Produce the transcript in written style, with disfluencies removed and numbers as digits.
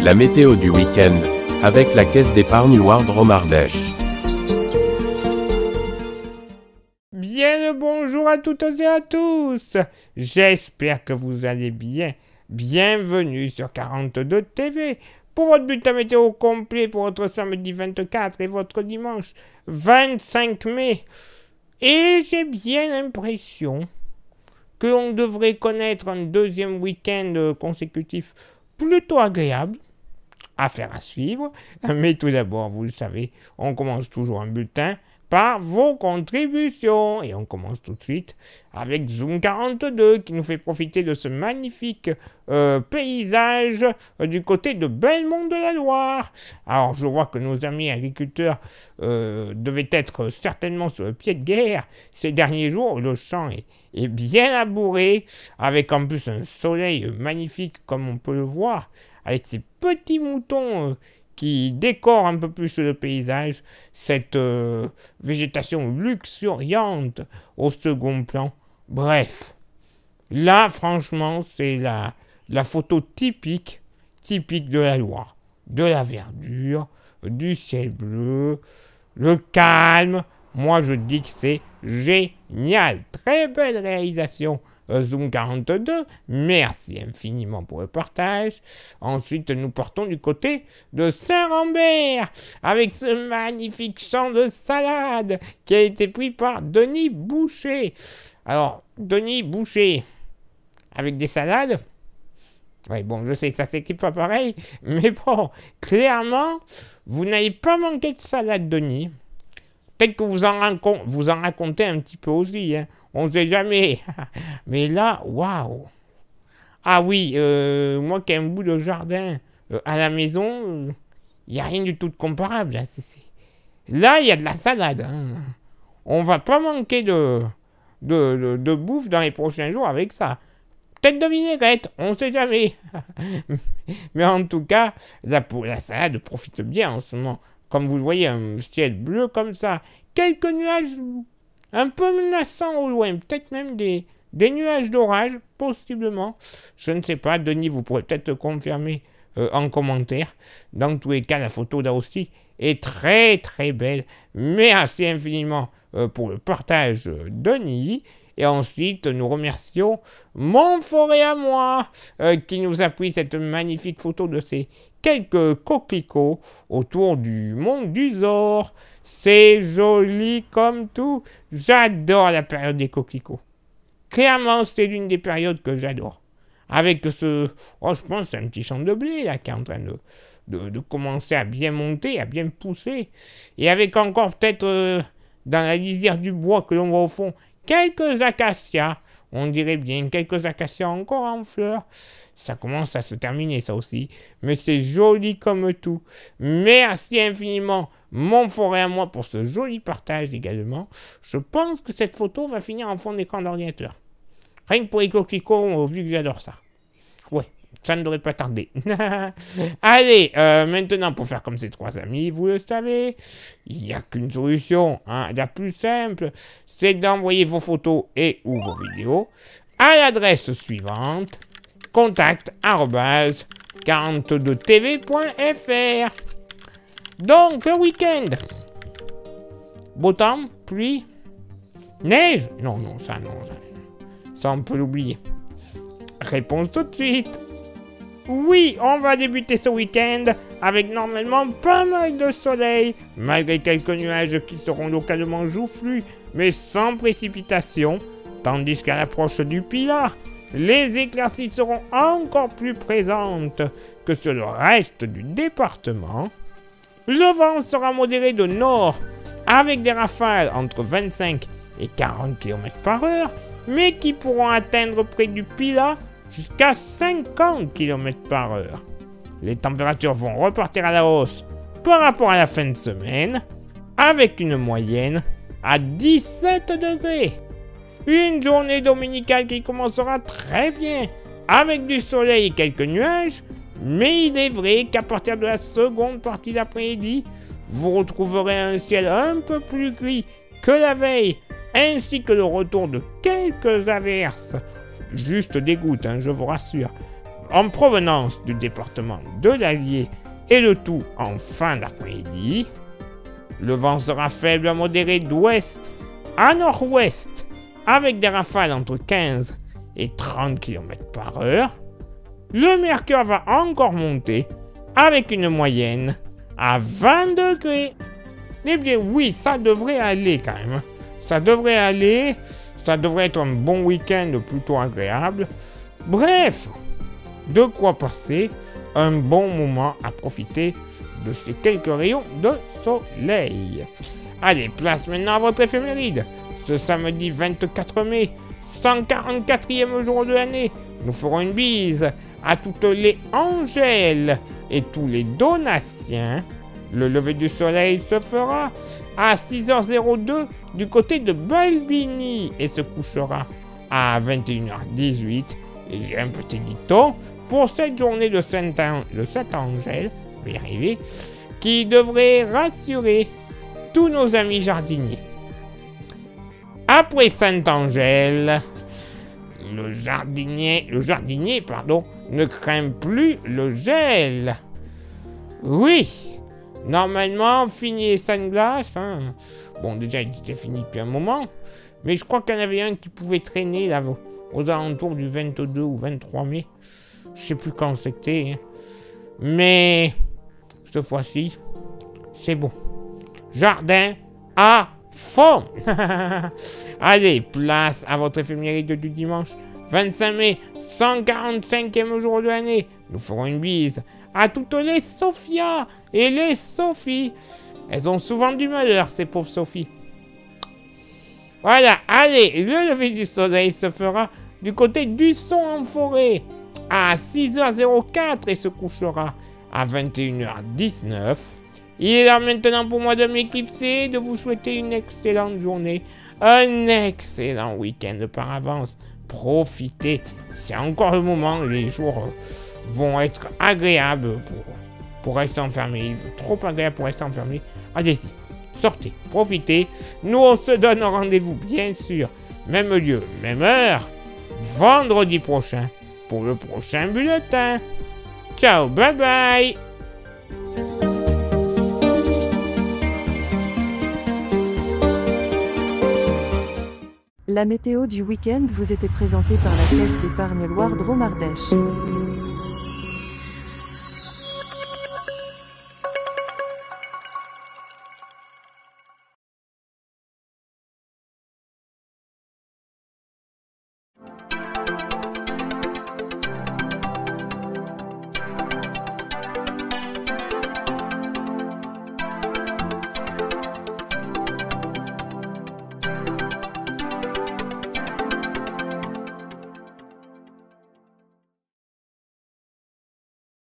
La météo du week-end, avec la caisse d'épargne Wardrom Ardèche. Bien le bonjour à toutes et à tous. J'espère que vous allez bien. Bienvenue sur 42 TV pour votre bulletin météo complet pour votre samedi 24 et votre dimanche 25 mai. Et j'ai bien l'impression que l'on devrait connaître un deuxième week-end consécutif plutôt agréable. Affaire à suivre. Mais tout d'abord, vous le savez, on commence toujours un bulletin par vos contributions. Et on commence tout de suite avec Zoom 42 qui nous fait profiter de ce magnifique paysage du côté de Belmont de la Loire. Alors je vois que nos amis agriculteurs devaient être certainement sur le pied de guerre ces derniers jours. Le champ est bien labouré avec en plus un soleil magnifique comme on peut le voir, avec ces petits moutons qui décorent un peu plus le paysage, cette végétation luxuriante au second plan. Bref, là franchement c'est la photo typique de la Loire, de la verdure, du ciel bleu, le calme. Moi je dis que c'est génial, très belle réalisation. Zoom 42, merci infiniment pour le partage. Ensuite, nous partons du côté de Saint-Rambert avec ce magnifique champ de salade qui a été pris par Denis Boucher. Alors, Denis Boucher, avec des salades. Ouais, bon, je sais que ça s'écrit pas pareil, mais bon, clairement, vous n'avez pas manqué de salade, Denis. Peut-être que vous en racontez un petit peu aussi, hein. On ne sait jamais. Mais là, waouh. Ah oui, moi qui ai un bout de jardin à la maison, il n'y a rien du tout de comparable. Hein. Là, il y a de la salade. Hein. On va pas manquer de bouffe dans les prochains jours avec ça. Peut-être de vinaigrette, on ne sait jamais. Mais en tout cas, la salade profite bien en ce moment. Comme vous le voyez, un ciel bleu comme ça. Quelques nuages un peu menaçants au loin. Peut-être même des nuages d'orage, possiblement. Je ne sais pas. Denis, vous pourrez peut-être le confirmer en commentaire. Dans tous les cas, la photo là aussi est très très belle. Merci infiniment pour le partage, Denis. Et ensuite, nous remercions Montforêt à moi qui nous a pris cette magnifique photo de ces quelques coquelicots autour du mont d'Uzor. C'est joli comme tout. J'adore la période des coquelicots. Clairement, c'est l'une des périodes que j'adore. Avec ce... Oh, je pense que c'est un petit champ de blé là qui est en train de commencer à bien monter, à bien pousser. Et avec encore peut-être dans la lisière du bois que l'on voit au fond, quelques acacias, on dirait bien, quelques acacias encore en fleurs. Ça commence à se terminer, ça aussi. Mais c'est joli comme tout. Merci infiniment, Montforêt à moi, pour ce joli partage également. Je pense que cette photo va finir en fond d'écran d'ordinateur. Rien que pour les coquelicots, vu que j'adore ça. Ouais, ça ne devrait pas tarder. Allez, maintenant, pour faire comme ces trois amis, vous le savez, il n'y a qu'une solution, hein, la plus simple, c'est d'envoyer vos photos et ou vos vidéos à l'adresse suivante, contact@42tv.fr. Donc, le week-end, beau temps, pluie, neige? Non, ça, on peut l'oublier. Réponse tout de suite. Oui, on va débuter ce week-end avec normalement pas mal de soleil, malgré quelques nuages qui seront localement joufflus, mais sans précipitation, tandis qu'à l'approche du Pilat, les éclaircies seront encore plus présentes que sur le reste du département. Le vent sera modéré de nord, avec des rafales entre 25 et 40 km/h, mais qui pourront atteindre près du Pilat jusqu'à 50 km/h. Les températures vont repartir à la hausse par rapport à la fin de semaine, avec une moyenne à 17 degrés. Une journée dominicale qui commencera très bien, avec du soleil et quelques nuages, mais il est vrai qu'à partir de la seconde partie d'après-midi, vous retrouverez un ciel un peu plus gris que la veille, ainsi que le retour de quelques averses. Juste des gouttes, hein, je vous rassure. en provenance du département de l'Allier et le tout en fin d'après-midi. Le vent sera faible à modéré d'ouest à nord-ouest avec des rafales entre 15 et 30 km par heure. Le mercure va encore monter avec une moyenne à 20 degrés. Eh bien oui, ça devrait aller quand même. Ça devrait aller. Ça devrait être un bon week-end plutôt agréable. Bref, de quoi passer un bon moment à profiter de ces quelques rayons de soleil. Allez, place maintenant à votre éphéméride. Ce samedi 24 mai, 144e jour de l'année, nous ferons une bise à toutes les Angèles et tous les Donatiens. Le lever du soleil se fera à 6h02 du côté de Balbini et se couchera à 21h18. Et j'ai un petit dicton pour cette journée de Saint-Angèle, je vais y arriver, qui devrait rassurer tous nos amis jardiniers. Après Saint-Angèle, le jardinier, ne craint plus le gel. Oui, normalement, fini les sunglasses. Bon, déjà, il était fini depuis un moment, mais je crois qu'il y en avait un qui pouvait traîner là, aux alentours du 22 ou 23 mai. Je sais plus quand c'était, mais cette fois-ci, c'est bon. Jardin à fond. Allez, place à votre éphéméride du dimanche 25 mai, 145e jour de l'année. Nous ferons une bise à toutes les Sophia et les Sophie. Elles ont souvent du malheur, ces pauvres Sophie. Voilà, allez, le lever du soleil se fera du côté du son en forêt à 6h04 et se couchera à 21h19. Il est là maintenant pour moi de m'éclipser, de vous souhaiter une excellente journée, un excellent week-end par avance. Profitez, c'est encore le moment, les jours vont être agréables pour rester enfermé, trop agréable pour rester enfermé. Allez-y, sortez, profitez. Nous, on se donne rendez-vous, bien sûr, même lieu, même heure, vendredi prochain, pour le prochain bulletin. Ciao, bye bye. La météo du week-end vous était présentée par la Caisse d'épargne Loire Drôme Ardèche.